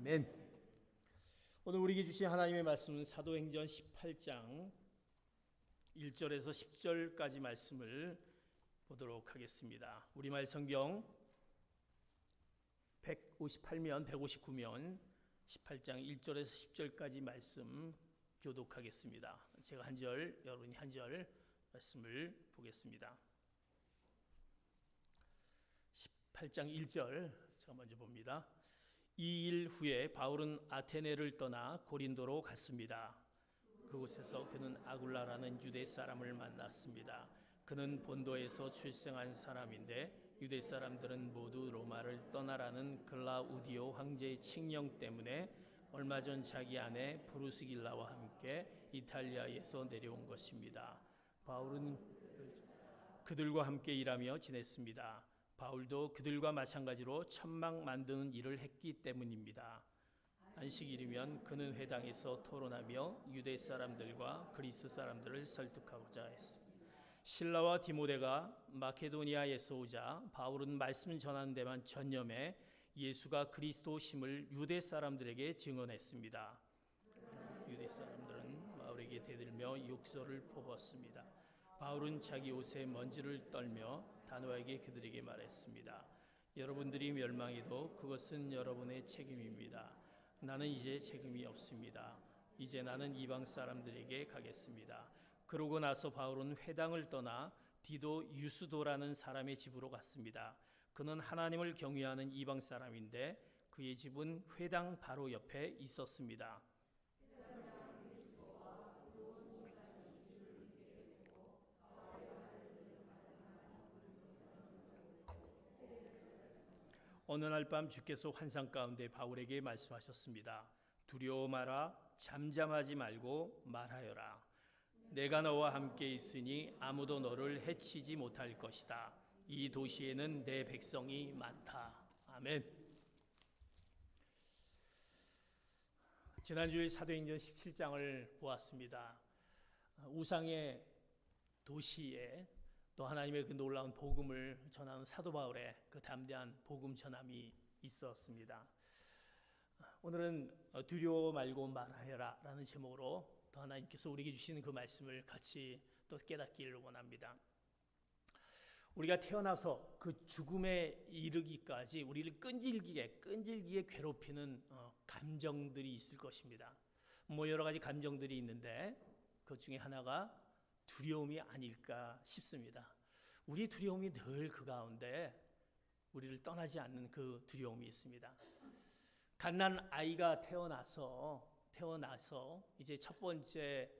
아멘. 오늘 우리에게 주신 하나님의 말씀은 사도행전 18장 1절에서 10절까지 말씀을 보도록 하겠습니다. 우리말 성경 158면 159면 18장 1절에서 10절까지 말씀 교독하겠습니다. 제가 한 절, 여러분이 한 절 말씀을 보겠습니다. 18장 1절 제가 먼저 봅니다. 이 일 후에 바울은 아테네를 떠나 고린도로 갔습니다. 그곳에서 그는 아굴라라는 유대 사람을 만났습니다. 그는 본도에서 출생한 사람인데 유대 사람들은 모두 로마를 떠나라는 글라우디오 황제의 칙령 때문에 얼마 전 자기 아내 브루스길라와 함께 이탈리아에서 내려온 것입니다. 바울은 그들과 함께 일하며 지냈습니다. 바울도 그들과 마찬가지로 천막 만드는 일을 했기 때문입니다. 안식일이면 그는 회당에서 토론하며 유대 사람들과 그리스 사람들을 설득하고자 했습니다. 실라와 디모데가 마케도니아에서 오자 바울은 말씀 전하는 데만 전념해 예수가 그리스도심을 유대 사람들에게 증언했습니다. 유대 사람들은 바울에게 대들며 욕설을 퍼붓습니다. 바울은 자기 옷에 먼지를 떨며 단호하게 그들에게 말했습니다. 여러분들이 멸망해도 그것은 여러분의 책임입니다. 나는 이제 책임이 없습니다. 이제 나는 이방 사람들에게 가겠습니다. 그러고 나서 바울은 회당을 떠나 디도 유스도라는 사람의 집으로 갔습니다. 그는 하나님을 경외하는 이방 사람인데 그의 집은 회당 바로 옆에 있었습니다. 어느 날 밤 주께서 환상 가운데 바울에게 말씀하셨습니다. 두려워 마라, 잠잠하지 말고 말하여라. 내가 너와 함께 있으니 아무도 너를 해치지 못할 것이다. 이 도시에는 내 백성이 많다. 아멘. 지난주일 사도행전 17장을 보았습니다. 우상의 도시에 또 하나님의 그 놀라운 복음을 전하는 사도 바울의 그 담대한 복음 전함이 있었습니다. 오늘은 두려워 말고 말하여라 라는 제목으로 또 하나님께서 우리에게 주시는 그 말씀을 같이 또 깨닫기를 원합니다. 우리가 태어나서 그 죽음에 이르기까지 우리를 끈질기게 괴롭히는 감정들이 있을 것입니다. 뭐 여러 가지 감정들이 있는데 그 중에 하나가 두려움이 아닐까 싶습니다. 우리 두려움이 늘 그 가운데 우리를 떠나지 않는 그 두려움이 있습니다. 갓난 아이가 태어나서 이제 첫 번째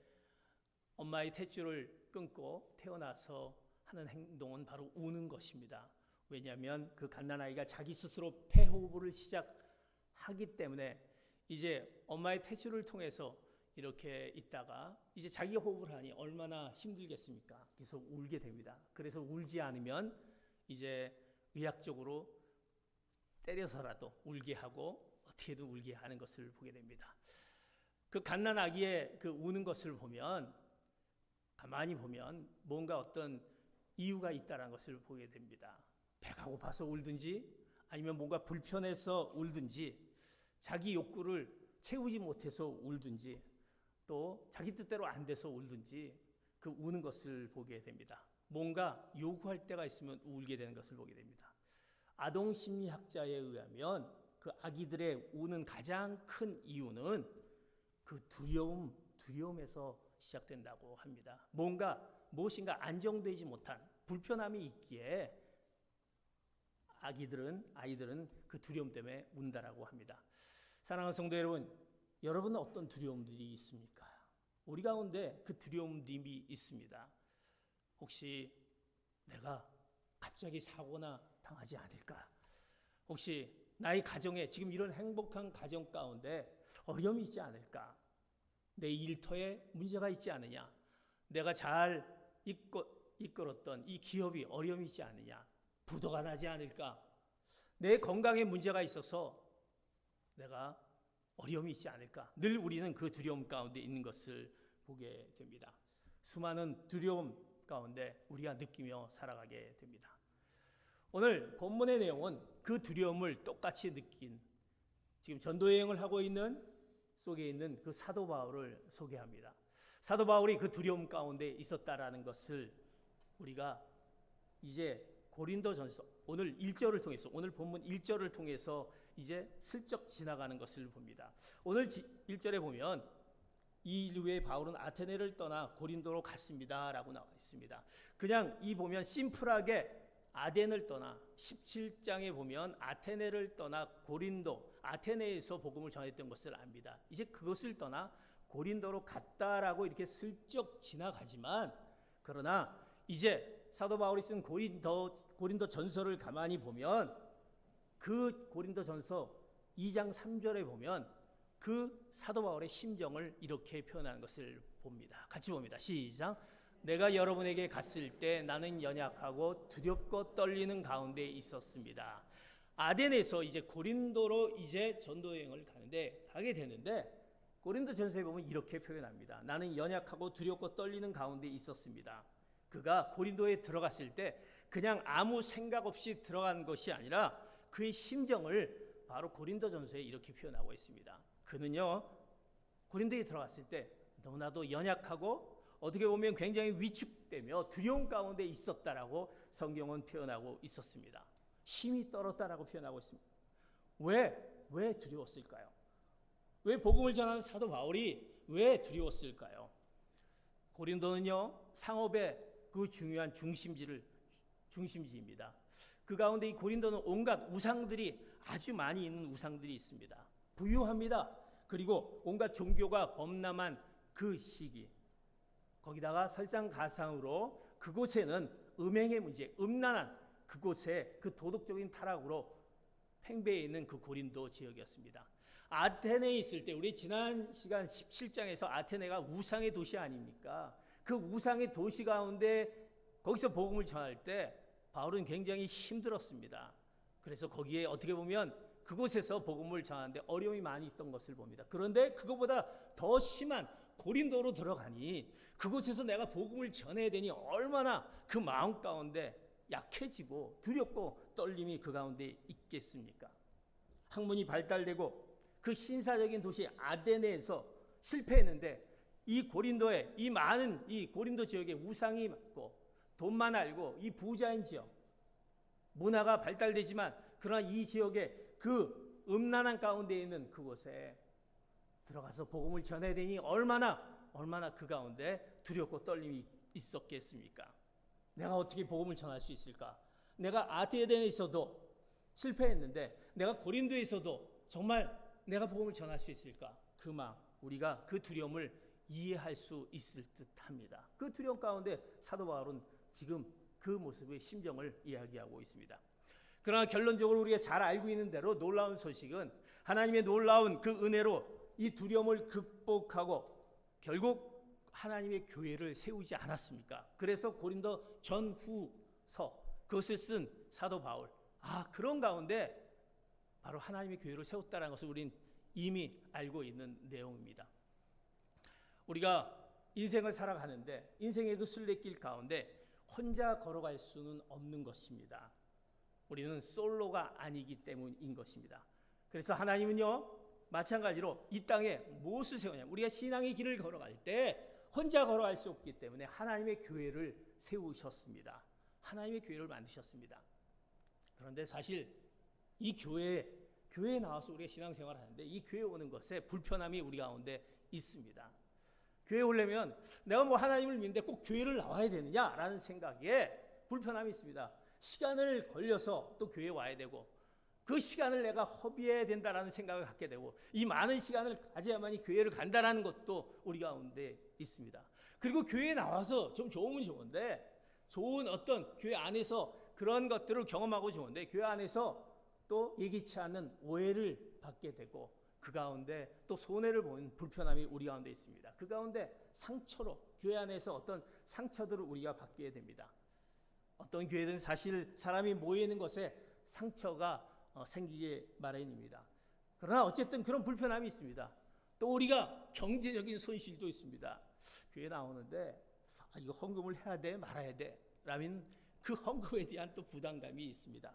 엄마의 탯줄을 끊고 태어나서 하는 행동은 바로 우는 것입니다. 왜냐하면 그 갓난 아이가 자기 스스로 폐호흡을 시작하기 때문에 이제 엄마의 탯줄을 통해서 이렇게 있다가 이제 자기 호흡을 하니 얼마나 힘들겠습니까? 그래서 울게 됩니다. 그래서 울지 않으면 이제 의학적으로 때려서라도 울게 하고 어떻게든 울게 하는 것을 보게 됩니다. 그 갓난 아기의 그 우는 것을 보면 가만히 보면 뭔가 어떤 이유가 있다는 것을 보게 됩니다. 배가 고파서 울든지 아니면 뭔가 불편해서 울든지 자기 욕구를 채우지 못해서 울든지 또 자기 뜻대로 안 돼서 울든지 그 우는 것을 보게 됩니다. 뭔가 요구할 때가 있으면 울게 되는 것을 보게 됩니다. 아동 심리학자에 의하면 그 아기들의 우는 가장 큰 이유는 그 두려움에서 시작된다고 합니다. 무엇인가 안정되지 못한 불편함이 있기에 아이들은 그 두려움 때문에 운다라고 합니다. 사랑하는 성도 여러분은 어떤 두려움들이 있습니까? 우리 가운데 그 두려움들이 있습니다. 혹시 내가 갑자기 사고나 당하지 않을까? 혹시 나의 가정에 지금 이런 행복한 가정 가운데 어려움이 있지 않을까? 내 일터에 문제가 있지 않느냐? 내가 잘 이끌었던 이 기업이 어려움이 있지 않느냐? 부도가 나지 않을까? 내 건강에 문제가 있어서 내가 어려움이 있지 않을까? 늘 우리는 그 두려움 가운데 있는 것을 보게 됩니다. 수많은 두려움 가운데 우리가 느끼며 살아가게 됩니다. 오늘 본문의 내용은 그 두려움을 똑같이 느낀 지금 전도 여행을 하고 있는 속에 있는 그 사도 바울을 소개합니다. 사도 바울이 그 두려움 가운데 있었다라는 것을 우리가 이제 고린도전서 오늘 1절을 통해서, 오늘 본문 1절을 통해서 이제 슬쩍 지나가는 것을 봅니다. 오늘 1절에 보면 이 일 후에 바울은 아테네를 떠나 고린도로 갔습니다 라고 나와 있습니다. 그냥 이 보면 심플하게 아덴을 떠나, 17장에 보면 아테네를 떠나 고린도, 아테네에서 복음을 전했던 것을 압니다. 이제 그것을 떠나 고린도로 갔다라고 이렇게 슬쩍 지나가지만, 그러나 이제 사도 바울이 쓴 고린도 전서를 가만히 보면 그 고린도 전서 2장 3절에 보면 그 사도 바울의 심정을 이렇게 표현하는 것을 봅니다. 같이 봅니다. 시작. 내가 여러분에게 갔을 때 나는 연약하고 두렵고 떨리는 가운데 있었습니다. 아덴에서 이제 고린도로 이제 전도 여행을 가게 되는데, 고린도 전서에 보면 이렇게 표현합니다. 나는 연약하고 두렵고 떨리는 가운데 있었습니다. 그가 고린도에 들어갔을 때 그냥 아무 생각 없이 들어간 것이 아니라 그의 심정을 바로 고린도 전서에 이렇게 표현하고 있습니다. 그는요, 고린도에 들어갔을 때 너무나도 연약하고 어떻게 보면 굉장히 위축되며 두려움 가운데 있었다라고 성경은 표현하고 있었습니다. 힘이 떨었다라고 표현하고 있습니다. 왜 두려웠을까요? 왜 복음을 전하는 사도 바울이 왜 두려웠을까요? 고린도는요, 상업의 그 중요한 중심지입니다. 그 가운데 이 고린도는 온갖 우상들이 아주 많이 있는 우상들이 있습니다. 부유합니다. 그리고 온갖 종교가 범람한 그 시기, 거기다가 설상가상으로 그곳에는 음행의 문제, 음란한 그곳에 그 도덕적인 타락으로 팽배해 있는 그 고린도 지역이었습니다. 아테네에 있을 때, 우리 지난 시간 17장에서 아테네가 우상의 도시 아닙니까? 그 우상의 도시 가운데 거기서 복음을 전할 때 바울은 굉장히 힘들었습니다. 그래서 거기에 어떻게 보면 그곳에서 복음을 전하는데 어려움이 많이 있던 것을 봅니다. 그런데 그것보다 더 심한 고린도로 들어가니 그곳에서 내가 복음을 전해야 되니 얼마나 그 마음 가운데 약해지고 두렵고 떨림이 그 가운데 있겠습니까? 학문이 발달되고 그 신사적인 도시 아테네에서 실패했는데, 이 고린도에, 이 많은 이 고린도 지역에 우상이 많고 돈만 알고 이 부자인 지역, 문화가 발달되지만 그러나 이 지역에 그 음란한 가운데 있는 그곳에 들어가서 복음을 전해야 되니 얼마나 그 가운데 두렵고 떨림이 있었겠습니까? 내가 어떻게 복음을 전할 수 있을까? 내가 아테네에서도 실패했는데 내가 고린도에서도 정말 내가 복음을 전할 수 있을까? 그 마음, 우리가 그 두려움을 이해할 수 있을 듯합니다. 그 두려움 가운데 사도 바울은 지금 그 모습의 심정을 이야기하고 있습니다. 그러나 결론적으로 우리가 잘 알고 있는 대로 놀라운 소식은 하나님의 놀라운 그 은혜로 이 두려움을 극복하고 결국 하나님의 교회를 세우지 않았습니까? 그래서 고린도 전후서, 그것을 쓴 사도 바울, 그런 가운데 바로 하나님의 교회를 세웠다는 것을 우리는 이미 알고 있는 내용입니다. 우리가 인생을 살아가는데 인생의 그 순례길 가운데 혼자 걸어갈 수는 없는 것입니다. 우리는 솔로가 아니기 때문인 것입니다. 그래서 하나님은요, 마찬가지로 이 땅에 무엇을 세우냐면, 우리가 신앙의 길을 걸어갈 때 혼자 걸어갈 수 없기 때문에 하나님의 교회를 세우셨습니다. 하나님의 교회를 만드셨습니다. 그런데 사실 이 교회에 나와서 우리가 신앙생활을 하는데 이 교회에 오는 것에 불편함이 우리 가운데 있습니다. 교회에 오려면 내가 하나님을 믿는데 꼭 교회를 나와야 되느냐라는 생각에 불편함이 있습니다. 시간을 걸려서 또 교회에 와야 되고 그 시간을 내가 허비해야 된다라는 생각을 갖게 되고 이 많은 시간을 가져야만이 교회를 간다라는 것도 우리 가운데 있습니다. 그리고 교회에 나와서 좀 좋으면 좋은데, 좋은 어떤 교회 안에서 그런 것들을 경험하고 좋은데 교회 안에서 또 예기치 않은 오해를 받게 되고 그 가운데 또 손해를 보는 불편함이 우리 가운데 있습니다. 그 가운데 상처로, 교회 안에서 어떤 상처들을 우리가 받게 됩니다. 어떤 교회는 사실 사람이 모이는 것에 상처가 생기게 마련입니다. 그러나 어쨌든 그런 불편함이 있습니다. 또 우리가 경제적인 손실도 있습니다. 교회 나오는데 이거 헌금을 해야 돼 말아야 돼 라면 그 헌금에 대한 또 부담감이 있습니다.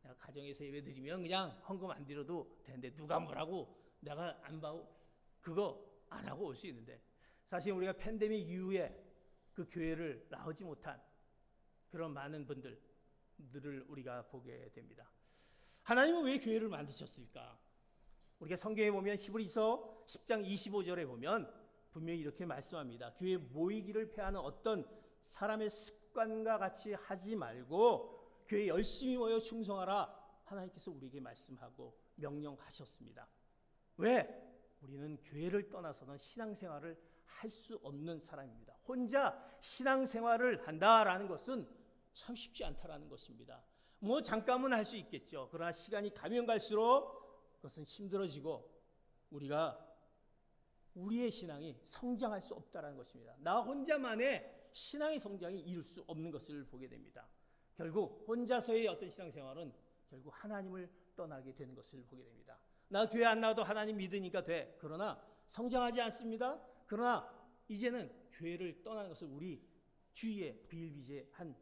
내가 가정에서 예배 드리면 그냥 헌금 안 드려도 되는데 누가 뭐라고 내가 안 봐도 그거 안 하고 올 수 있는데, 사실 우리가 팬데믹 이후에 그 교회를 나오지 못한 그런 많은 분들을 우리가 보게 됩니다. 하나님은 왜 교회를 만드셨을까? 우리가 성경에 보면 히브리서 10장 25절에 보면 분명히 이렇게 말씀합니다. 교회 모이기를 패하는 어떤 사람의 습관과 같이 하지 말고 교회 열심히 모여 충성하라, 하나님께서 우리에게 말씀하고 명령하셨습니다. 왜? 우리는 교회를 떠나서는 신앙생활을 할 수 없는 사람입니다. 혼자 신앙생활을 한다라는 것은 참 쉽지 않다라는 것입니다. 뭐 잠깐은 할 수 있겠죠. 그러나 시간이 가면 갈수록 그것은 힘들어지고 우리가 우리의 신앙이 성장할 수 없다라는 것입니다. 나 혼자만의 신앙의 성장이 이룰 수 없는 것을 보게 됩니다. 결국 혼자서의 어떤 신앙생활은 결국 하나님을 떠나게 되는 것을 보게 됩니다. 나 교회 안 나와도 하나님 믿으니까 돼. 그러나 성장하지 않습니다. 그러나 이제는 교회를 떠나는 것을 우리 주위에 비일비재한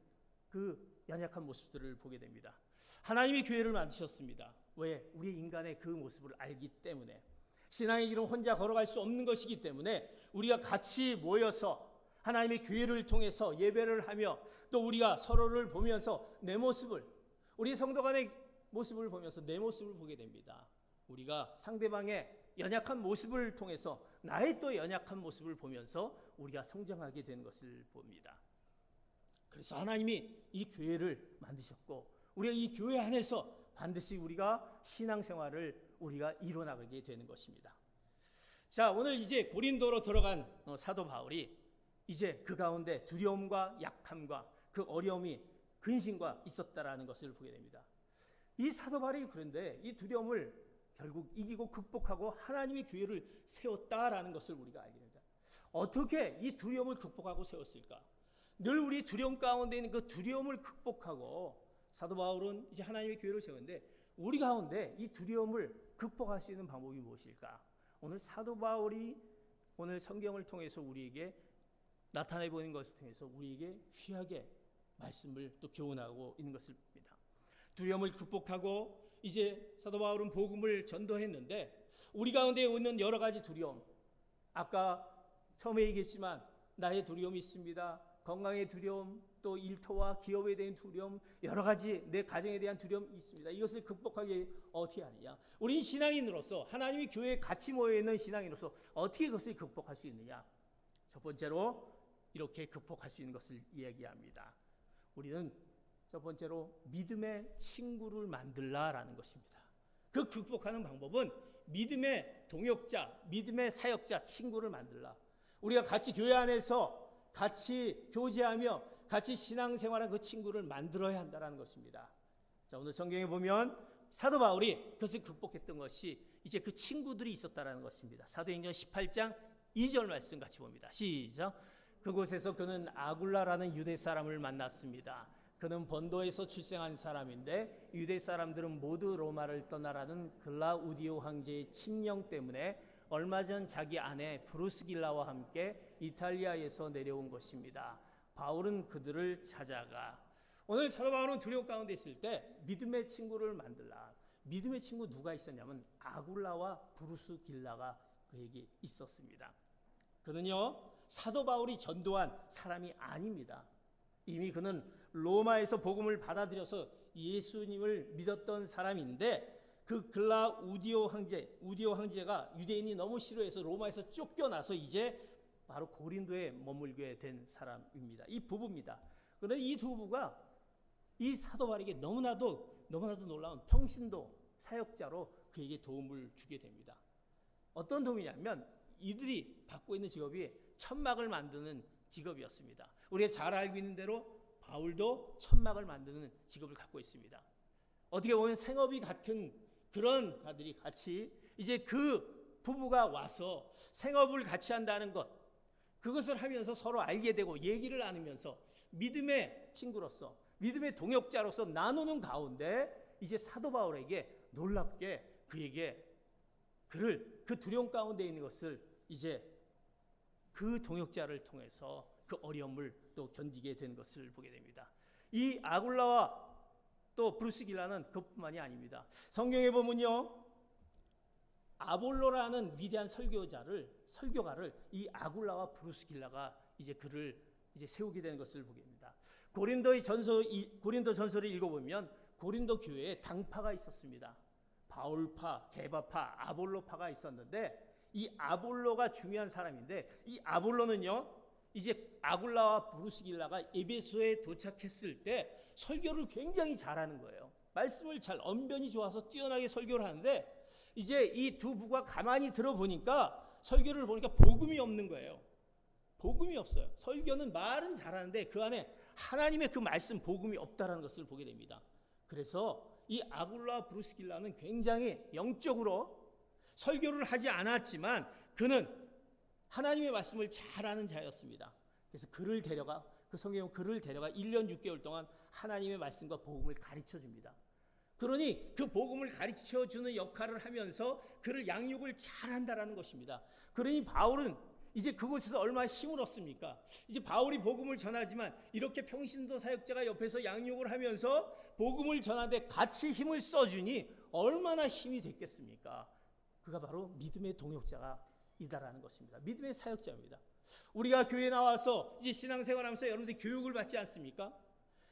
그 연약한 모습들을 보게 됩니다. 하나님이 교회를 만드셨습니다. 왜? 우리 인간의 그 모습을 알기 때문에, 신앙의 길은 혼자 걸어갈 수 없는 것이기 때문에 우리가 같이 모여서 하나님의 교회를 통해서 예배를 하며 또 우리가 서로를 보면서 내 모습을, 우리 성도 간의 모습을 보면서 내 모습을 보게 됩니다. 우리가 상대방의 연약한 모습을 통해서 나의 또 연약한 모습을 보면서 우리가 성장하게 되는 것을 봅니다. 그래서 하나님이 이 교회를 만드셨고 우리가 이 교회 안에서 반드시 우리가 신앙생활을 우리가 이뤄나가게 되는 것입니다. 자, 오늘 이제 고린도로 들어간 사도 바울이 이제 그 가운데 두려움과 약함과 그 어려움이 근심과 있었다라는 것을 보게 됩니다. 이 사도 바울이 그런데 이 두려움을 결국 이기고 극복하고 하나님의 교회를 세웠다라는 것을 우리가 알게 됩니다. 어떻게 이 두려움을 극복하고 세웠을까? 늘 우리 두려움 가운데 있는 그 두려움을 극복하고 사도 바울은 이제 하나님의 교회를 세웠는데 우리 가운데 이 두려움을 극복할 수 있는 방법이 무엇일까? 오늘 사도 바울이 오늘 성경을 통해서 우리에게 나타내 보이는 것을 통해서 우리에게 귀하게 말씀을 또 교훈하고 있는 것을 봅니다. 두려움을 극복하고 이제 사도 바울은 복음을 전도했는데 우리 가운데 있는 여러 가지 두려움, 아까 처음에 얘기했지만 나의 두려움이 있습니다. 건강의 두려움, 또 일터와 기업에 대한 두려움, 여러 가지 내 가정에 대한 두려움이 있습니다. 이것을 극복하기 어떻게 하느냐? 우리 신앙인으로서 하나님이 교회에 같이 모여있는 신앙인으로서 어떻게 그것을 극복할 수 있느냐? 첫 번째로 이렇게 극복할 수 있는 것을 이야기합니다. 우리는 첫 번째로 믿음의 친구를 만들라라는 것입니다. 그 극복하는 방법은 믿음의 동역자, 믿음의 사역자, 친구를 만들라. 우리가 같이 교회 안에서 같이 교제하며 같이 신앙생활한 그 친구를 만들어야 한다는 것입니다. 자, 오늘 성경에 보면 사도 바울이 그것을 극복했던 것이 이제 그 친구들이 있었다는 것입니다. 사도행전 18장 2절 말씀 같이 봅니다. 시작. 그곳에서 그는 아굴라라는 유대 사람을 만났습니다. 그는 본도에서 출생한 사람인데 유대 사람들은 모두 로마를 떠나라는 글라우디오 황제의 칙령 때문에 얼마 전 자기 아내 브루스길라와 함께 이탈리아에서 내려온 것입니다. 바울은 그들을 찾아가. 오늘 사도 바울은 두려움 가운데 있을 때 믿음의 친구를 만들라. 믿음의 친구 누가 있었냐면 아굴라와 브루스길라가 그에게 있었습니다. 그는요 사도 바울이 전도한 사람이 아닙니다. 이미 그는 로마에서 복음을 받아들여서 예수님을 믿었던 사람인데 그 글라우디오 황제가 유대인이 너무 싫어해서 로마에서 쫓겨나서 이제 바로 고린도에 머물게 된 사람입니다. 이 부부입니다. 그런데 이 두 부부가 이 사도 바울에게 너무나도 놀라운 평신도 사역자로 그에게 도움을 주게 됩니다. 어떤 도움이냐면 이들이 받고 있는 직업이 천막을 만드는 직업이었습니다. 우리가 잘 알고 있는 대로 바울도 천막을 만드는 직업을 갖고 있습니다. 어떻게 보면 생업이 같은 그런 자들이 같이 이제 그 부부가 와서 생업을 같이 한다는 것, 그것을 하면서 서로 알게 되고 얘기를 나누면서 믿음의 친구로서 믿음의 동역자로서 나누는 가운데 이제 사도 바울에게 놀랍게 그에게 그 두려움 가운데 있는 것을 이제 그 동역자를 통해서 그 어려움을 또 견디게 된 것을 보게 됩니다. 이 아굴라와 또 브루스길라는 그뿐만이 아닙니다. 성경에 보면요, 아볼로라는 위대한 설교가를 이 아굴라와 브루스길라가 이제 그를 이제 세우게 된 것을 보게 됩니다. 고린도 전서를 읽어보면 고린도 교회에 당파가 있었습니다. 바울파, 게바파, 아볼로파가 있었는데 이 아볼로가 중요한 사람인데, 이 아볼로는요, 이제 아굴라와 브루스길라가 에베소에 도착했을 때 설교를 굉장히 잘하는 거예요. 말씀을 잘, 언변이 좋아서 뛰어나게 설교를 하는데, 이제 이 두 부가 가만히 들어보니까 설교를 보니까 복음이 없는 거예요. 복음이 없어요. 설교는 말은 잘하는데 그 안에 하나님의 그 말씀, 복음이 없다라는 것을 보게 됩니다. 그래서 이 아굴라 브루스길라는 굉장히 영적으로 설교를 하지 않았지만 그는 하나님의 말씀을 잘하는 자였습니다. 그래서 그 성경 그를 데려가 1년 6개월 동안 하나님의 말씀과 복음을 가르쳐 줍니다. 그러니 그 복음을 가르쳐 주는 역할을 하면서 그를 양육을 잘한다라는 것입니다. 그러니 바울은 이제 그곳에서 얼마나 힘을 얻습니까? 이제 바울이 복음을 전하지만 이렇게 평신도 사역자가 옆에서 양육을 하면서 복음을 전하는데 같이 힘을 써주니 얼마나 힘이 됐겠습니까? 그가 바로 믿음의 동역자가 이다라는 것입니다. 믿음의 사역자입니다. 우리가 교회에 나와서 이제 신앙생활하면서 여러분들이 교육을 받지 않습니까?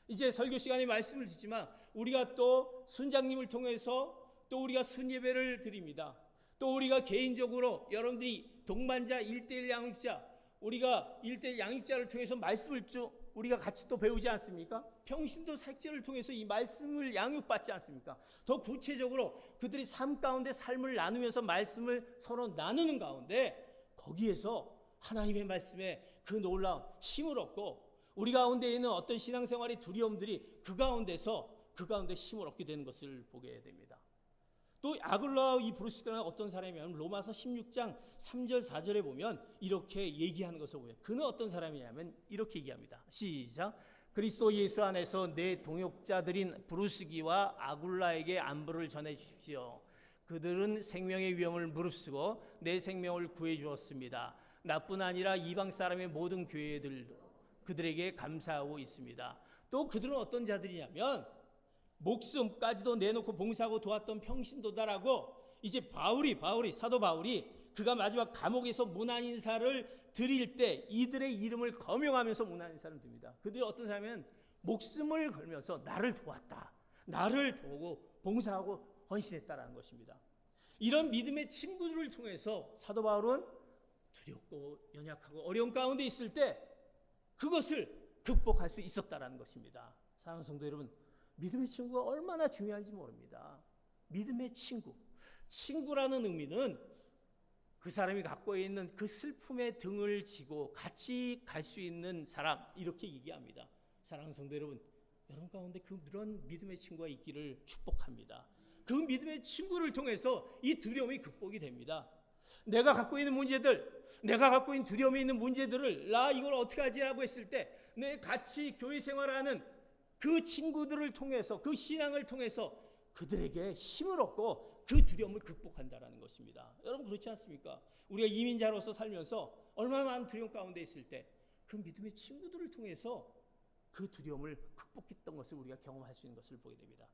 이제 설교 시간에 말씀을 듣지만 우리가 또 순장님을 통해서 또 우리가 순예배를 드립니다. 또 우리가 개인적으로 여러분들이 동반자 1:1 양육자, 우리가 1:1 양육자를 통해서 말씀을 우리가 같이 또 배우지 않습니까? 평신도 사역자를 통해서 이 말씀을 양육받지 않습니까? 더 구체적으로 그들이 삶 가운데 삶을 나누면서 말씀을 서로 나누는 가운데 거기에서 하나님의 말씀에 그 놀라운 힘을 얻고 우리 가운데 있는 어떤 신앙생활의 두려움들이 그 가운데 힘을 얻게 되는 것을 보게 됩니다. 또 아굴라와 이 브루스길라는 어떤 사람이냐면 로마서 16장 3절 4절에 보면 이렇게 얘기하는 것을 보면 그는 어떤 사람이냐면 이렇게 얘기합니다. 시작. 그리스도 예수 안에서 내 동역자들인 브루스기와 아굴라에게 안부를 전해 주십시오. 그들은 생명의 위험을 무릅쓰고 내 생명을 구해 주었습니다. 나뿐 아니라 이방 사람의 모든 교회들도 그들에게 감사하고 있습니다. 또 그들은 어떤 자들이냐면 목숨까지도 내놓고 봉사하고 도왔던 평신도다라고 이제 사도 바울이 그가 마지막 감옥에서 문안 인사를 드릴 때 이들의 이름을 거명하면서 문안 인사를 드립니다. 그들이 어떤 사람이면 목숨을 걸면서 나를 도왔다, 나를 도우고 봉사하고 헌신했다라는 것입니다. 이런 믿음의 친구들을 통해서 사도 바울은 두렵고 연약하고 어려운 가운데 있을 때 그것을 극복할 수 있었다라는 것입니다. 사랑하는 성도 여러분, 믿음의 친구가 얼마나 중요한지 모릅니다. 믿음의 친구라는 의미는 그 사람이 갖고 있는 그 슬픔의 등을 지고 같이 갈 수 있는 사람, 이렇게 얘기합니다. 사랑하는 성도 여러분 가운데 그런 믿음의 친구가 있기를 축복합니다. 그 믿음의 친구를 통해서 이 두려움이 극복이 됩니다. 내가 갖고 있는 문제들, 내가 갖고 있는 두려움이 있는 문제들을 나 이걸 어떻게 하지라고 했을 때 내 같이 교회 생활하는 그 친구들을 통해서, 그 신앙을 통해서 그들에게 힘을 얻고 그 두려움을 극복한다라는 것입니다. 여러분 그렇지 않습니까? 우리가 이민자로서 살면서 얼마나 많은 두려움 가운데 있을 때 그 믿음의 친구들을 통해서 그 두려움을 극복했던 것을 우리가 경험할 수 있는 것을 보게 됩니다.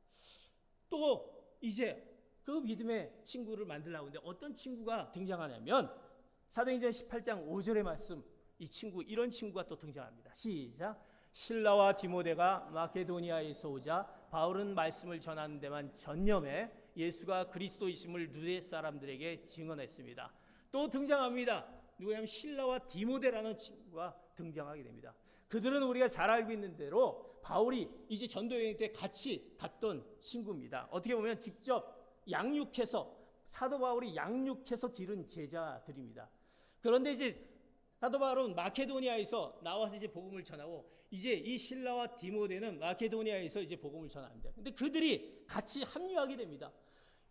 또 이제 그 믿음의 친구를 만들려고 하는데 어떤 친구가 등장하냐면 사도행전 18장 5절의 말씀, 이런 친구가 또 등장합니다. 시작. 실라와 디모데가 마케도니아에서 오자 바울은 말씀을 전하는 데만 전념해 예수가 그리스도이심을 누대 사람들에게 증언했습니다. 또 등장합니다. 누구냐면 실라와 디모데라는 친구가 등장하게 됩니다. 그들은 우리가 잘 알고 있는 대로 바울이 이제 전도여행 때 같이 갔던 친구입니다. 어떻게 보면 직접 양육해서, 사도 바울이 양육해서 기른 제자들입니다. 그런데 이제 사도 바울은 마케도니아에서 나와서 이제 복음을 전하고 이제 이 실라와 디모데는 마케도니아에서 이제 복음을 전합니다. 근데 그들이 같이 합류하게 됩니다.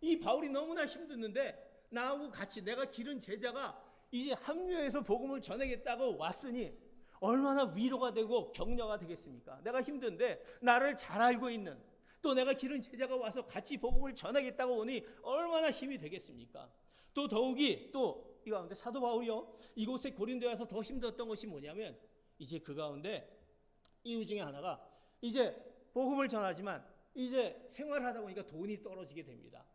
이 바울이 너무나 힘들는데 나하고 같이 내가 기른 제자가 이제 합류해서 복음을 전하겠다고 왔으니 얼마나 위로가 되고 격려가 되겠습니까? 내가 힘든데 나를 잘 알고 있는 또 내가 기른 제자가 와서 같이 복음을 전하겠다고 오니 얼마나 힘이 되겠습니까? 또 더욱이 또 이 가운데 사도 바울이요, 이곳에 고린도에 와서 더 힘들었던 것이 뭐냐면 이제 그 가운데 이유 중에 하나가 이제 복음을 전하지만 이제 생활하다 보니까 돈이 떨어지게 됩니다.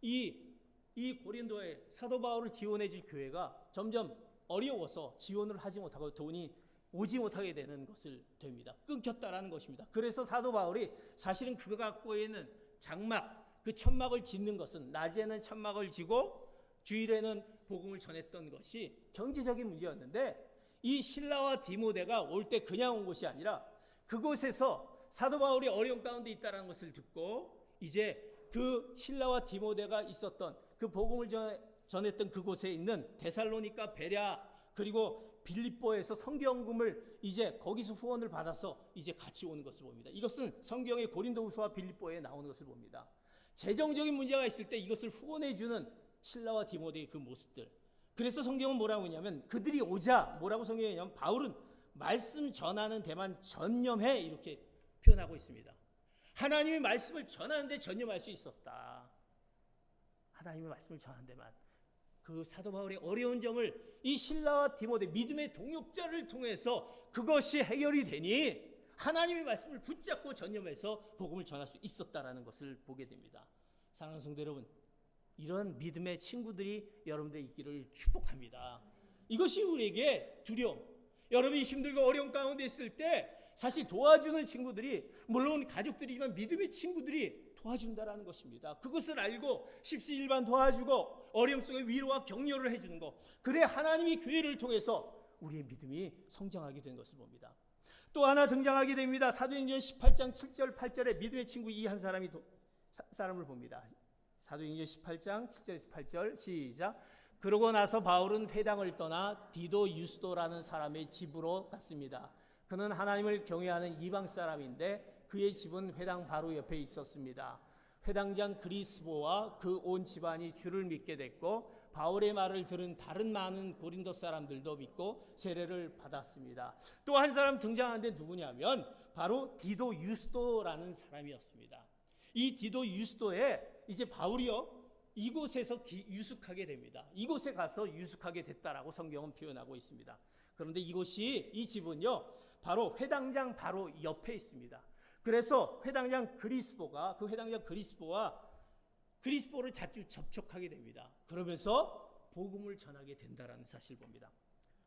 이 고린도에 사도 바울을 지원해 줄 교회가 점점 어려워서 지원을 하지 못하고 돈이 오지 못하게 되는 것을 됩니다. 끊겼다라는 것입니다. 그래서 사도 바울이 사실은 그가 갖고 있는 장막, 그 천막을 짓는 것은 낮에는 천막을 지고 주일에는 복음을 전했던 것이 경제적인 문제였는데, 이 실라와 디모데가 올 때 그냥 온 것이 아니라 그곳에서 사도 바울이 어려운 가운데 있다는 것을 듣고 이제 그 실라와 디모데가 있었던 그 복음을 전했던 그곳에 있는 데살로니가, 베랴, 그리고 빌립보에서 성경금을 이제 거기서 후원을 받아서 이제 같이 오는 것을 봅니다. 이것은 성경의 고린도후서와 빌립보에 나오는 것을 봅니다. 재정적인 문제가 있을 때 이것을 후원해 주는 실라와 디모데의 그 모습들. 그래서 성경은 뭐라고 하냐면 그들이 오자 뭐라고 성경이 하냐면 바울은 말씀 전하는 데만 전념해 이렇게 표현하고 있습니다. 하나님의 말씀을 전하는데 전념할 수 있었다. 하나님의 말씀을 전하는 데만. 그 사도 바울의 어려운 점을 이 실라와 디모데 믿음의 동역자를 통해서 그것이 해결이 되니 하나님의 말씀을 붙잡고 전념해서 복음을 전할 수 있었다라는 것을 보게 됩니다. 사랑하는 성도 여러분, 이런 믿음의 친구들이 여러분들 있기를 축복합니다. 이것이 우리에게 두려움. 여러분이 힘들고 어려운 가운데 있을 때 사실 도와주는 친구들이, 물론 가족들이지만 믿음의 친구들이 도와준다라는 것입니다. 그것을 알고 십시일반 도와주고 어려움 속에 위로와 격려를 해주는 것. 그래 하나님이 교회를 통해서 우리의 믿음이 성장하게 된 것을 봅니다. 또 하나 등장하게 됩니다. 사도행전 18장 7절 8절에 믿음의 친구 이 한 사람을 봅니다. 사도행전 18장 7절에서 8절 시작. 그러고 나서 바울은 회당을 떠나 디도 유스도라는 사람의 집으로 갔습니다. 그는 하나님을 경외하는 이방 사람인데 그의 집은 회당 바로 옆에 있었습니다. 회당장 그리스보와 그 온 집안이 주를 믿게 됐고 바울의 말을 들은 다른 많은 고린도 사람들도 믿고 세례를 받았습니다. 또 한 사람 등장하는데 누구냐면 바로 디도 유스도라는 사람이었습니다. 이 디도 유스도에 이제 바울이요 이곳에서 유숙하게 됩니다. 이곳에 가서 유숙하게 됐다라고 성경은 표현하고 있습니다. 그런데 이 집은요 바로 회당장 바로 옆에 있습니다. 그래서 회당장 그리스보가 그리스보를 자주 접촉하게 됩니다. 그러면서 복음을 전하게 된다라는 사실을 봅니다.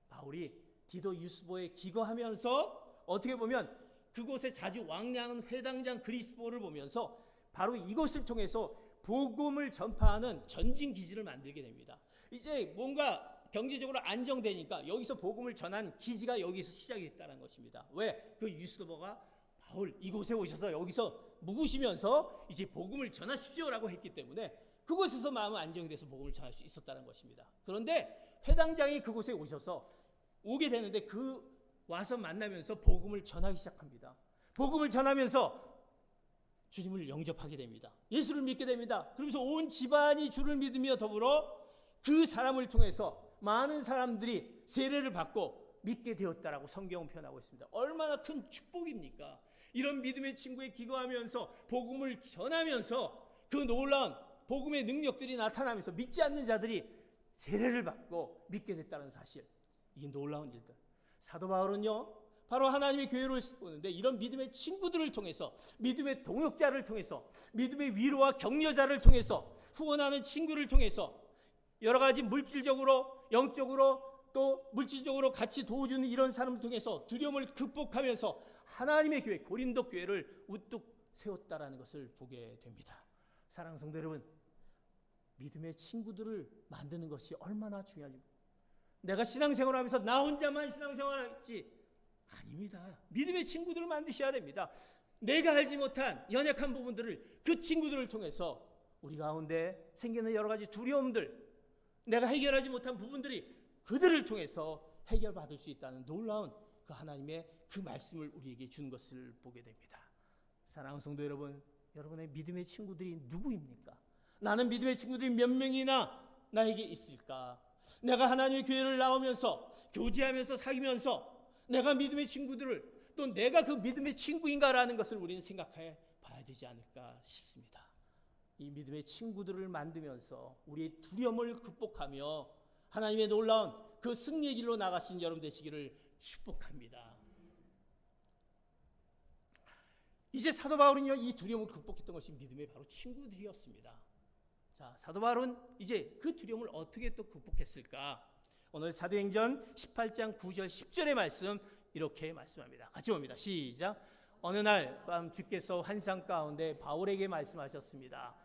바울이 디도 유스보에 기거하면서 어떻게 보면 그곳에 자주 왕래하는 회당장 그리스보를 보면서 바로 이것을 통해서 복음을 전파하는 전진 기지를 만들게 됩니다. 이제 뭔가 경제적으로 안정되니까 여기서 복음을 전한 기지가 여기서 시작이 됐다는 것입니다. 왜? 그 유스도버가 바울 이곳에 오셔서 여기서 묵으시면서 이제 복음을 전하십시오라고 했기 때문에 그곳에서 마음은 안정돼서 복음을 전할 수 있었다는 것입니다. 그런데 회당장이 그곳에 오게 되는데 와서 만나면서 복음을 전하기 시작합니다. 복음을 전하면서 주님을 영접하게 됩니다. 예수를 믿게 됩니다. 그러면서 온 집안이 주를 믿으며 더불어 그 사람을 통해서 많은 사람들이 세례를 받고 믿게 되었다라고 성경은 표현하고 있습니다. 얼마나 큰 축복입니까? 이런 믿음의 친구에 기거하면서 복음을 전하면서 그 놀라운 복음의 능력들이 나타나면서 믿지 않는 자들이 세례를 받고 믿게 됐다는 사실. 이 놀라운 일들. 사도 바울은요 바로 하나님의 교회를 보는데 이런 믿음의 친구들을 통해서 믿음의 동역자를 통해서 믿음의 위로와 격려자를 통해서 후원하는 친구를 통해서 여러 가지 물질적으로 영적으로 또 물질적으로 같이 도와주는 이런 사람을 통해서 두려움을 극복하면서 하나님의 교회 고린도 교회를 우뚝 세웠다라는 것을 보게 됩니다. 사랑하는 성도 여러분, 믿음의 친구들을 만드는 것이 얼마나 중요한지. 내가 신앙생활하면서 나 혼자만 신앙생활할지 아닙니다. 믿음의 친구들을 만드셔야 됩니다. 내가 알지 못한 연약한 부분들을 그 친구들을 통해서 우리 가운데 생기는 여러 가지 두려움들, 내가 해결하지 못한 부분들이 그들을 통해서 해결받을 수 있다는 놀라운 그 하나님의 그 말씀을 우리에게 준 것을 보게 됩니다. 사랑하는 성도 여러분, 여러분의 믿음의 친구들이 누구입니까? 나는 믿음의 친구들이 몇 명이나 나에게 있을까? 내가 하나님의 교회를 나오면서 교제하면서 사귀면서 내가 믿음의 친구들을 또 내가 그 믿음의 친구인가라는 것을 우리는 생각해 봐야 되지 않을까 싶습니다. 이 믿음의 친구들을 만들면서 우리의 두려움을 극복하며 하나님의 놀라운 그 승리의 길로 나가신 여러분 되시기를 축복합니다. 이제 사도 바울은요, 이 두려움을 극복했던 것이 믿음의 바로 친구들이었습니다. 자, 사도 바울은 이제 그 두려움을 어떻게 또 극복했을까? 오늘 사도행전 18장 9절 10절의 말씀 이렇게 말씀합니다. 같이 봅니다. 시작. 어느 날 밤 주께서 환상 가운데 바울에게 말씀하셨습니다.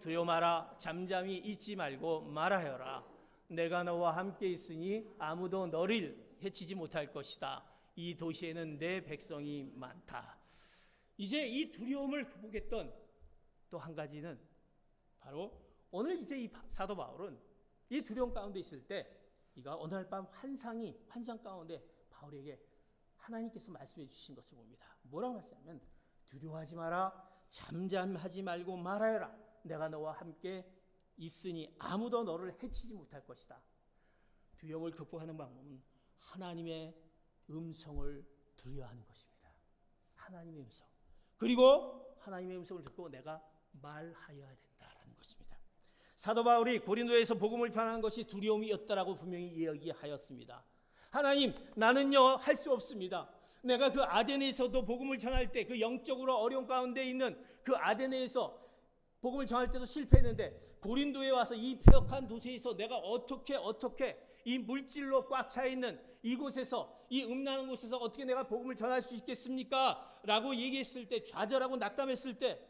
두려워 마라. 잠잠히 있지 말고 말하여라. 내가 너와 함께 있으니 아무도 너를 해치지 못할 것이다. 이 도시에는 내 백성이 많다. 이제 이 두려움을 극복했던 또 한 가지는 바로 오늘 이제 이 사도 바울은 이 두려움 가운데 있을 때 이가 어느 날 밤 환상 가운데 바울에게 하나님께서 말씀해 주신 것을 봅니다. 뭐라고 말씀하면 두려워하지 마라. 잠잠하지 말고 말하여라. 내가 너와 함께 있으니 아무도 너를 해치지 못할 것이다. 두려움을 극복하는 방법은 하나님의 음성을 두려워하는 것입니다. 하나님의 음성. 그리고 하나님의 음성을 듣고 내가 말하여야 된다라는 것입니다. 사도 바울이 고린도에서 복음을 전하는 것이 두려움이었다라고 분명히 이야기하였습니다. 하나님, 나는요 할 수 없습니다. 내가 그 아데네에서도 복음을 전할 때 그 영적으로 어려운 가운데 있는 그 아데네에서 복음을 전할 때도 실패했는데 고린도에 와서 이 폐역한 도시에서 내가 어떻게 이 물질로 꽉 차 있는 이곳에서 이 음란한 곳에서 어떻게 내가 복음을 전할 수 있겠습니까? 라고 얘기했을 때, 좌절하고 낙담했을 때,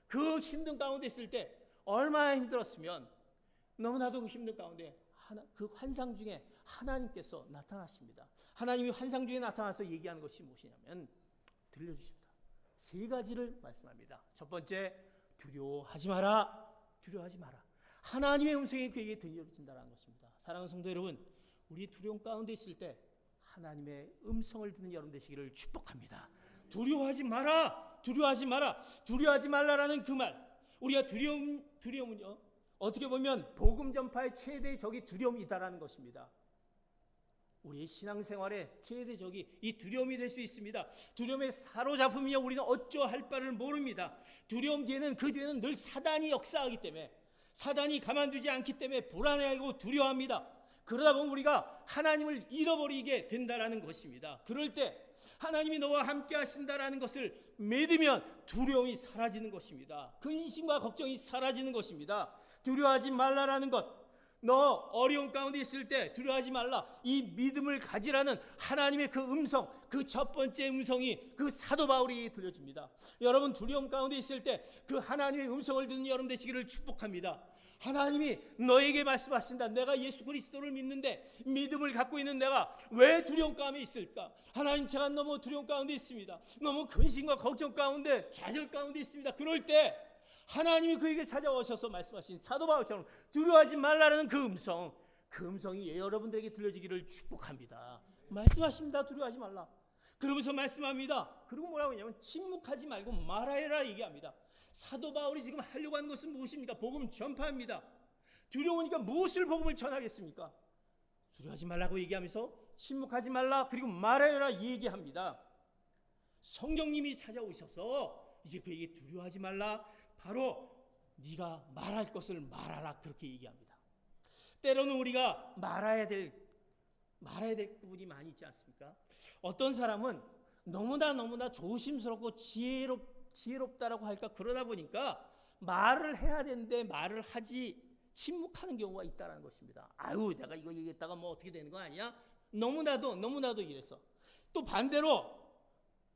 그 힘든 가운데 있을 때 얼마나 힘들었으면 너무나도 그 힘든 가운데 그 환상 중에 하나님께서 나타나십니다. 하나님이 환상 중에 나타나서 얘기하는 것이 무엇이냐면 들려주십니다. 세 가지를 말씀합니다. 첫 번째, 두려워하지 마라. 두려워하지 마라. 하나님의 음성이 그에게 들려진다는 것입니다. 사랑하는 성도 여러분, 우리 두려움 가운데 있을 때 하나님의 음성을 듣는 여러분 되시기를 축복합니다. 두려워하지 마라. 두려워하지 마라. 두려워하지 말라라는 그 말. 우리가 두려움은요, 어떻게 보면 복음 전파의 최대의 적이 두려움이다라는 것입니다. 우리의 신앙생활의 최대 적이 이 두려움이 될 수 있습니다. 두려움에 사로잡으며 우리는 어쩌할 바를 모릅니다. 두려움 뒤에는 그 뒤에는 늘 사단이 역사하기 때문에, 사단이 가만두지 않기 때문에 불안해하고 두려워합니다. 그러다 보면 우리가 하나님을 잃어버리게 된다라는 것입니다. 그럴 때 하나님이 너와 함께 하신다라는 것을 믿으면 두려움이 사라지는 것입니다. 근심과 걱정이 사라지는 것입니다. 두려워하지 말라라는 것, 너 어려운 가운데 있을 때 두려워하지 말라. 이 믿음을 가지라는 하나님의 그 음성, 그 첫 번째 음성이 그 사도 바울에게 들려집니다. 여러분 두려움 가운데 있을 때 그 하나님의 음성을 듣는 여러분 되시기를 축복합니다. 하나님이 너에게 말씀하신다. 내가 예수 그리스도를 믿는데 믿음을 갖고 있는 내가 왜 두려움 가운데 있을까? 하나님, 제가 너무 두려움 가운데 있습니다. 너무 근심과 걱정 가운데, 좌절 가운데 있습니다. 그럴 때 하나님이 그에게 찾아오셔서 말씀하신 사도 바울처럼 두려워하지 말라는 그 음성이 여러분들에게 들려지기를 축복합니다. 말씀하십니다. 두려워하지 말라. 그러면서 말씀합니다. 그리고 뭐라고 하냐면 침묵하지 말고 말하여라 얘기합니다. 사도 바울이 지금 하려고 하는 것은 무엇입니까? 복음 전파입니다. 두려우니까 무엇을 복음을 전하겠습니까? 두려워하지 말라고 얘기하면서 침묵하지 말라, 그리고 말하여라 얘기합니다. 성령님이 찾아오셔서 이제 그에게 두려워하지 말라, 바로 네가 말할 것을 말하라, 그렇게 얘기합니다. 때로는 우리가 말해야 될 부분이 많이 있지 않습니까? 어떤 사람은 너무나 조심스럽고 지혜롭다라고 할까, 그러다 보니까 말을 해야 되는데 말을 하지 침묵하는 경우가 있다는 것입니다. 아유, 내가 이거 얘기했다가 뭐 어떻게 되는 거 아니야? 너무나도 이래서. 또 반대로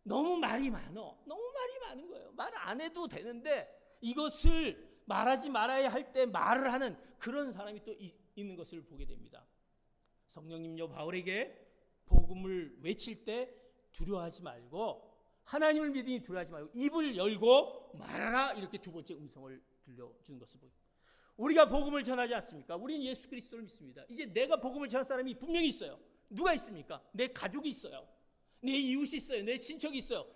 너무 말이 많은 거예요. 말 안 해도 되는데 이것을 말하지 말아야 할 때 말을 하는 그런 사람이 또 있는 것을 보게 됩니다. 성령님요, 바울에게 복음을 외칠 때 두려워하지 말고, 하나님을 믿으니 두려워하지 말고 입을 열고 말하라, 이렇게 두 번째 음성을 들려주는 것을 보입니다. 우리가 복음을 전하지 않습니까? 우리는 예수 그리스도를 믿습니다. 이제 내가 복음을 전할 사람이 분명히 있어요. 누가 있습니까? 내 가족이 있어요. 내 이웃이 있어요. 내 친척이 있어요.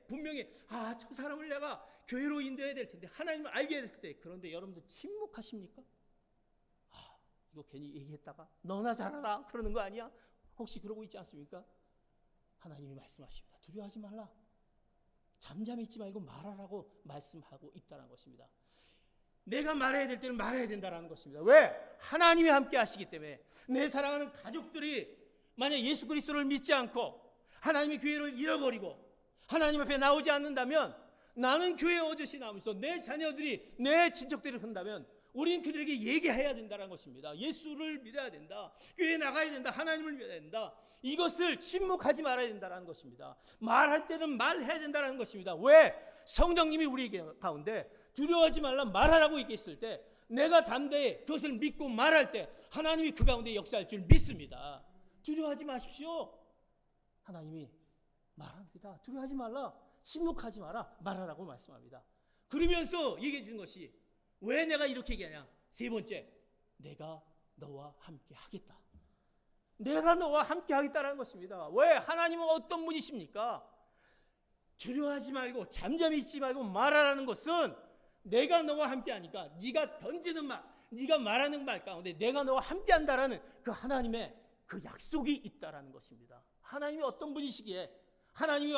분명히 저 사람을 내가 교회로 인도해야 될 텐데, 하나님을 알게 될 텐데. 그런데 여러분들 침묵하십니까? 이거 괜히 얘기했다가 너나 잘하라 그러는 거 아니야? 혹시 그러고 있지 않습니까? 하나님이 말씀하십니다. 두려워하지 말라. 잠잠히 있지 말고 말하라고 말씀하고 있다는 것입니다. 내가 말해야 될 때는 말해야 된다는 것입니다. 왜? 하나님이 함께 하시기 때문에. 내 사랑하는 가족들이 만약 예수 그리스도를 믿지 않고 하나님의 교회를 잃어버리고 하나님 앞에 나오지 않는다면, 나는 교회 어저씨 나오면서 내 자녀들이, 내 친척들이 한다면 우리는 그들에게 얘기해야 된다는 것입니다. 예수를 믿어야 된다, 교회에 나가야 된다, 하나님을 믿어야 된다. 이것을 침묵하지 말아야 된다는 것입니다. 말할 때는 말해야 된다는 것입니다. 왜? 성령님이 우리 가운데 두려워하지 말라 말하라고 얘기했을 때, 내가 담대히 그것을 믿고 말할 때 하나님이 그 가운데 역사할 줄 믿습니다. 두려워하지 마십시오. 하나님이 말합니다. 두려워하지 말라, 침묵하지 마라, 말하라고 말씀합니다. 그러면서 얘기해 주는 것이, 왜 내가 이렇게 얘기하냐? 세 번째, 내가 너와 함께 하겠다. 내가 너와 함께 하겠다는 것입니다. 왜? 하나님은 어떤 분이십니까? 두려워하지 말고 잠잠히 있지 말고 말하라는 것은, 내가 너와 함께 하니까 네가 던지는 말, 네가 말하는 말 가운데 내가 너와 함께 한다라는 그 하나님의 그 약속이 있다라는 것입니다. 하나님이 어떤 분이시기에 하나님의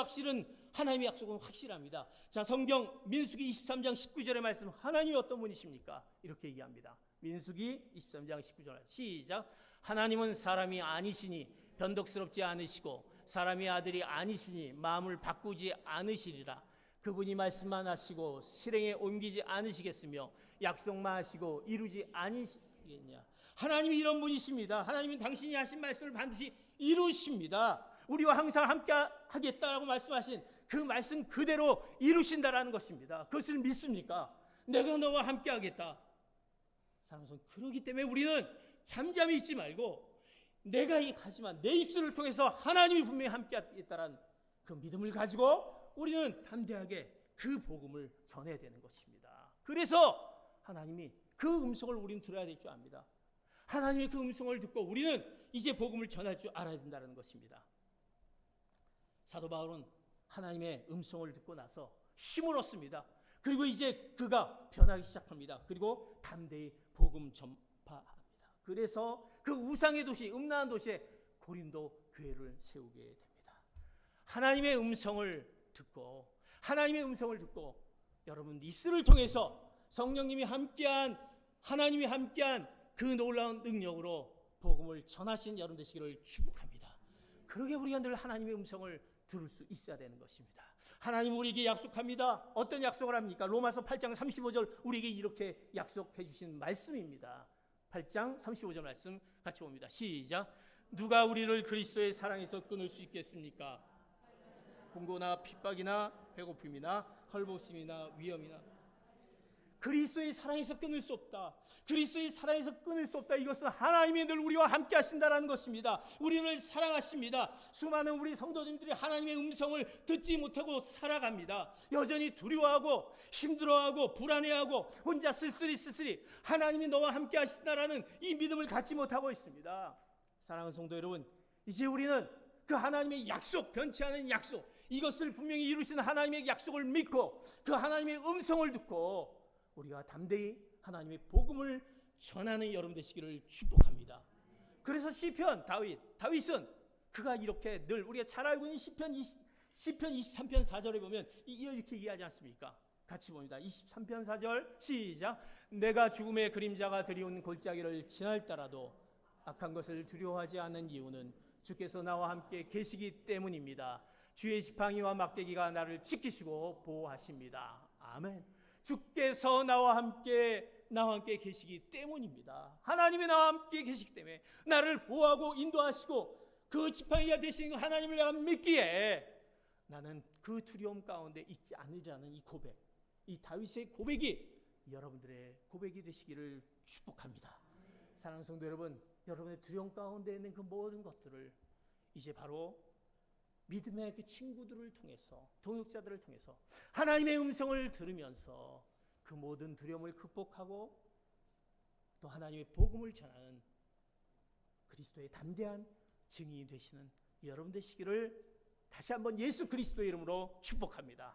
약속은 확실합니다. 자, 성경 민수기 23장 19절의 말씀, 하나님이 어떤 분이십니까? 이렇게 얘기합니다. 민수기 23장 19절 시작. 하나님은 사람이 아니시니 변덕스럽지 않으시고 사람이 아들이 아니시니 마음을 바꾸지 않으시리라. 그분이 말씀만 하시고 실행에 옮기지 않으시겠으며 약속만 하시고 이루지 않으시겠냐. 하나님이 이런 분이십니다. 하나님은 당신이 하신 말씀을 반드시 이루십니다. 우리와 항상 함께 하겠다라고 말씀하신 그 말씀 그대로 이루신다라는 것입니다. 그것을 믿습니까? 내가 너와 함께 하겠다. 사랑하는, 그러기 때문에 우리는 잠잠히 있지 말고, 내가 가지만 내 입술을 통해서 하나님이 분명히 함께 하겠다라는 그 믿음을 가지고 우리는 담대하게 그 복음을 전해야 되는 것입니다. 그래서 하나님이 그 음성을 우리는 들어야 될 줄 압니다. 하나님의 그 음성을 듣고 우리는 이제 복음을 전할 줄 알아야 된다는 것입니다. 사도 바울은 하나님의 음성을 듣고 나서 힘을 얻습니다. 그리고 이제 그가 변하기 시작합니다. 그리고 담대히 복음 전파합니다. 그래서 그 우상의 도시, 음란한 도시에 고린도 교회를 세우게 됩니다. 하나님의 음성을 듣고 여러분 입술을 통해서 성령님이 함께한, 하나님이 함께한 그 놀라운 능력으로 복음을 전하신 여러분 되시기를 축복합니다. 그러게 우리가 늘 하나님의 음성을 들을 수 있어야 되는 것입니다. 하나님 우리에게 약속합니다. 어떤 약속을 합니까? 로마서 8장 35절 우리에게 이렇게 약속해 주신 말씀입니다. 8장 35절 말씀 같이 봅니다. 시작. 누가 우리를 그리스도의 사랑에서 끊을 수 있겠습니까? 공고나 핍박이나 배고픔이나 헐벗음이나 위험이나. 그리스도의 사랑에서 끊을 수 없다. 그리스도의 사랑에서 끊을 수 없다. 이것은 하나님이 늘 우리와 함께 하신다는 것입니다. 우리를 사랑하십니다. 수많은 우리 성도님들이 하나님의 음성을 듣지 못하고 살아갑니다. 여전히 두려워하고 힘들어하고 불안해하고 혼자 쓸쓸히 하나님이 너와 함께 하신다라는 이 믿음을 갖지 못하고 있습니다. 사랑하는 성도 여러분, 이제 우리는 그 하나님의 약속, 변치 않은 약속, 이것을 분명히 이루시는 하나님의 약속을 믿고 그 하나님의 음성을 듣고 우리가 담대히 하나님의 복음을 전하는 여러분 되시기를 축복합니다. 그래서 시편 다윗은 그가 이렇게 늘 우리가 잘 알고 있는 시편 23편 4절에 보면 이렇게 얘기하지 않습니까? 같이 봅니다. 23편 4절 시작. 내가 죽음의 그림자가 드리운 골짜기를 지날더라도 악한 것을 두려워하지 않는 이유는 주께서 나와 함께 계시기 때문입니다. 주의 지팡이와 막대기가 나를 지키시고 보호하십니다. 아멘. 주께서 나와 함께 계시기 때문입니다. 하나님이 나와 함께 계시기 때문에 나를 보호하고 인도하시고 그 지팡이가 되시는 하나님을 내가 믿기에 나는 그 두려움 가운데 있지 않으리라는 이 고백, 이 다윗의 고백이 여러분들의 고백이 되시기를 축복합니다. 사랑하는 성도 여러분, 여러분의 두려움 가운데 있는 그 모든 것들을 이제 바로 믿음의 그 친구들을 통해서, 동역자들을 통해서 하나님의 음성을 들으면서 그 모든 두려움을 극복하고 또 하나님의 복음을 전하는 그리스도의 담대한 증인이 되시는 여러분 되시기를 다시 한번 예수 그리스도의 이름으로 축복합니다.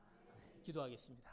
기도하겠습니다.